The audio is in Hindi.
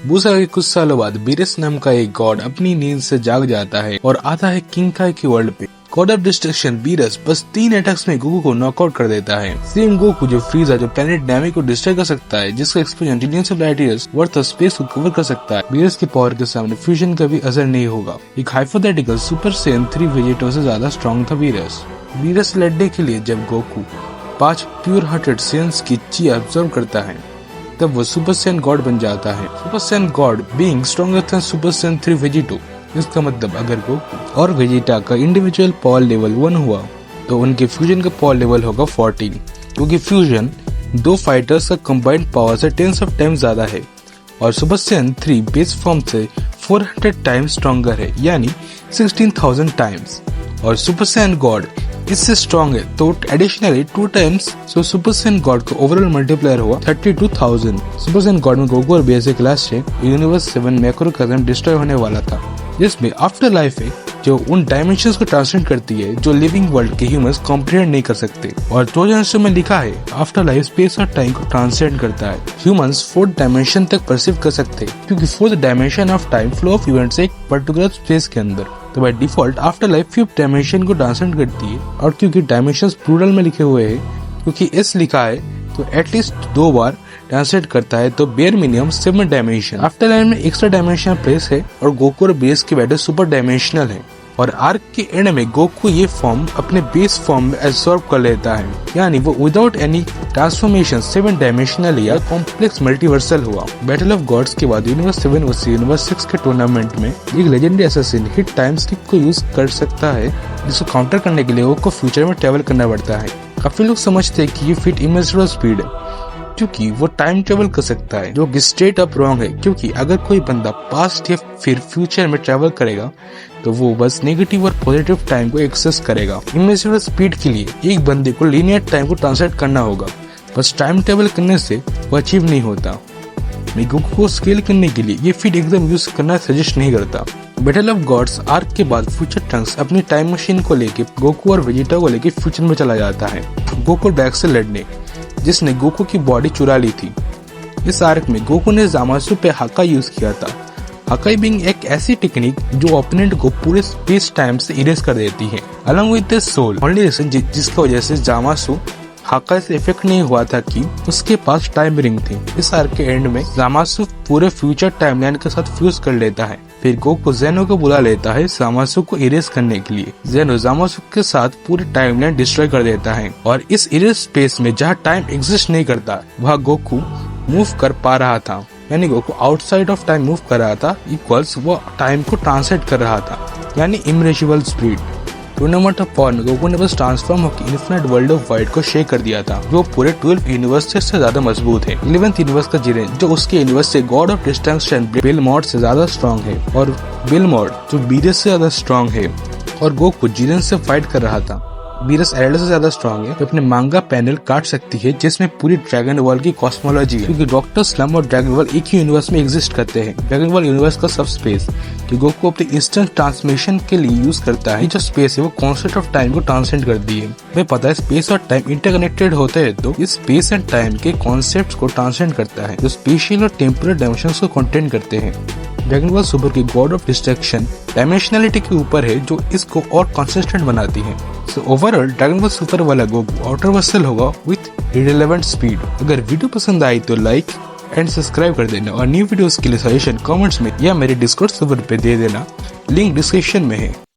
बूसा के कुछ सालों बाद बीरस नाम का एक गॉड अपनी नींद से जाग जाता है और आता है किंग काई के वर्ल्ड पे। गॉड ऑफ डिस्ट्रक्शन बीरस बस 3 अटैक्स में गोकू को नॉकआउट कर देता है। सेम गोकू जो फ्रीजा जो प्लेनेट नामी को डिस्ट्रॉय कर सकता है, जिसका explosion trillions of light years worth of space को कवर कर सकता है, बीरस की पावर के सामने फ्यूजन का भी असर नहीं होगा। एक हाइपोथेटिकल सुपर सेन 3 वेजिटो से ज्यादा स्ट्रॉन्ग था बीरस। बीरस से लड़ने के लिए जब गोकू 5 प्योर हार्टेड सेंस की ची ऑब्जर्व करता है, तब वो सुपर सैन गॉड बन जाता है। Super San God being stronger than super San 3 Vegito. इसका मतलब अगर गोकू और वेजिटा का इंडिविजुअल पावर लेवल 1 हुआ तो उनके फ्यूजन का पावर लेवल होगा 14, क्योंकि फ्यूजन 2 फाइटर्स का कंबाइंड पावर से 10 ऑफ टाइम्स ज्यादा है और सुपर सैन 3 बेस फॉर्म से 400 टाइम्स स्ट्रॉन्गर है, यानी 16,000 टाइम्स। और सुपर सैन गॉड इससे स्ट्रॉन्ग है तो additionally 2 times. So super San God का ओवरऑल मल्टीप्लायर हुआ 32,000। सुपर सैन गॉड में गोकू और बेसिक क्लास से यूनिवर्स 7 मैक्रो कदम डिस्ट्रॉय होने वाला था, जिसमें आफ्टर लाइफ है जो उन डायमेंशंस को ट्रांसलेट करती है जो लिविंग वर्ल्ड के ह्यूमंस कॉम्प्रिहेंड नहीं कर सकते। और 2000 में लिखा है आफ्टर लाइफ स्पेस और टाइम को ट्रांसलेट करता है। ह्यूमंस 4th डायमेंशन तक परसीव कर सकते हैं, क्योंकि 4th dimension of time flow of events एक पर्टिकुलर स्पेस के अंदर। तो by default after life 5th dimension को ट्रांसलेट करती है। और क्योंकि डायमेंशंस प्लूरल में लिखे हुए हैं, क्योंकि एस लिखा है तो एटलीस्ट 2 बार ट्रांसलेट करता है, तो bare minimum 7 dimension. After life में एक्स्ट्रा डायमेंशनल प्लेस है और गोकू और बेस की बैटल सुपर डायमेंशनल है। और आर्क के एंड में गोकू ये फॉर्म अपने बेस फॉर्म में एब्सॉर्ब कर लेता है, यानी वो विदाउट एनी ट्रांसफॉर्मेशन 7 डायमेंशनल या कॉम्प्लेक्स मल्टीवर्सल हुआ। बैटल ऑफ गॉड्स के बाद यूनिवर्स 7 वर्सेस यूनिवर्स 6 के टूर्नामेंट में एक legendary assassin hit time skip को यूज कर सकता है, जिसको काउंटर करने के लिए वो को फ्यूचर में ट्रेवल करना पड़ता है। काफी लोग समझते हैं कि ये फिट इमेजिनरी स्पीड है, क्योंकि वो टाइम ट्रेवल कर सकता है, जो कि स्ट्रेट अप रॉन्ग है। क्योंकि अगर कोई बंदा पास्ट या फिर फ्यूचर में ट्रेवल करेगा तो वो बस नेगेटिव और पॉजिटिव टाइम को एक्सेस करेगा। इमेजिनरी स्पीड के लिए एक बंदे को लीनियर टाइम को ट्रांसलेट करना होगा, बस टाइम ट्रेवल करने से वो अचीव नहीं होता। मैं गोकू को स्केल करने के लिए ये फीड एकदम यूज करना सजेस्ट नहीं करता। बैटल ऑफ गॉड्स आर्क के बाद फ्यूचर ट्रंक्स अपनी टाइम मशीन को लेके गोकू और वेजिटा को लेके फ्यूचर में चला जाता है गोकू बैक से लड़ने, जिसने गोकू की बॉडी चुरा ली थी। इस आर्क में गोकू ने जामासु पे हाकाई यूज किया था। हाकाई बिंग एक ऐसी टेक्निक जो ओपोनेंट को पूरे स्पेस टाइम से इरेज कर देती है, along with the soul. Only reason जिसकी वजह से जामासु हाकाई से इफेक्ट नहीं हुआ था कि उसके पास टाइम रिंग थी। इस आर्क के एंड में जामासु पूरे फ्यूचर टाइमलाइन के साथ फ्यूज कर लेता है। फिर गोकू जेनो को बुला लेता है जामासु को इरेज करने के लिए। जेनो जामासु के साथ पूरी टाइमलाइन डिस्ट्रॉय कर देता है और इस इरेज स्पेस में जहाँ टाइम एग्जिस्ट नहीं करता वहाँ गोकू मूव कर पा रहा था, यानी Goku outside of time move कर रहा था इक्वल्स वो टाइम को ट्रांसलेट कर रहा था, यानी इमरेजिबल स्पीड। टूर्नामेंट ऑफ पावर में गोकू ने बस ट्रांसफॉर्म होकर इन्फिनिट वर्ल्ड ऑफ वाइड को शेक कर दिया था, जो पूरे 12 यूनिवर्स से ज्यादा मजबूत है। 11th यूनिवर्स का जिरेन जो उसके यूनिवर्स से गॉड ऑफ डिस्ट्रक्शन बेलमॉर्ट से ज्यादा स्ट्रॉन्ग है, और बेलमॉर्ट जो बीरस से ज्यादा स्ट्रॉन्ग है। और गोकू जिरेन से फाइट कर रहा था। बीरस एल्डर से ज्यादा स्ट्रॉन्ग है, तो अपने मांगा पैनल काट सकती है जिसमें पूरी ड्रैगन वर्ल्ड की कॉस्मोलॉजी है, क्योंकि डॉक्टर स्लम और ड्रैगन वर्ल्ड एक ही यूनिवर्स में एग्जिस्ट करते हैं। ड्रैगन वर्ल्ड यूनिवर्स का सब स्पेस कि गोकू अपने इंस्टेंट ट्रांसमिशन के लिए यूज करता है, जो स्पेस है वो कॉन्सेप्ट ऑफ टाइम को ट्रांसलेट कर दी है। हमें पता है स्पेस और टाइम इंटरकनेक्टेड होते हैं, तो इस स्पेस एंड टाइम के कॉन्सेप्ट को ट्रांसलेट करता है, जो स्पेशियल और टेम्पोरल डायमेंशन को कंटेन करते हैं। ड्रैगन बॉल सुपर की गॉड ऑफ डिस्ट्रक्शन डायमेंशनलिटी के ऊपर है, जो इसको और कंसिस्टेंट बनाती है। So overall dragon ball super वाला गोकू आउटर वर्सल होगा विथ इररिलेवेंट स्पीड। अगर वीडियो पसंद आई तो लाइक एंड सब्सक्राइब कर देना, और न्यू वीडियोस के लिए सजेशन कमेंट्स में या मेरे डिस्कॉर्ड सर्वर पे दे देना, लिंक डिस्क्रिप्शन में है।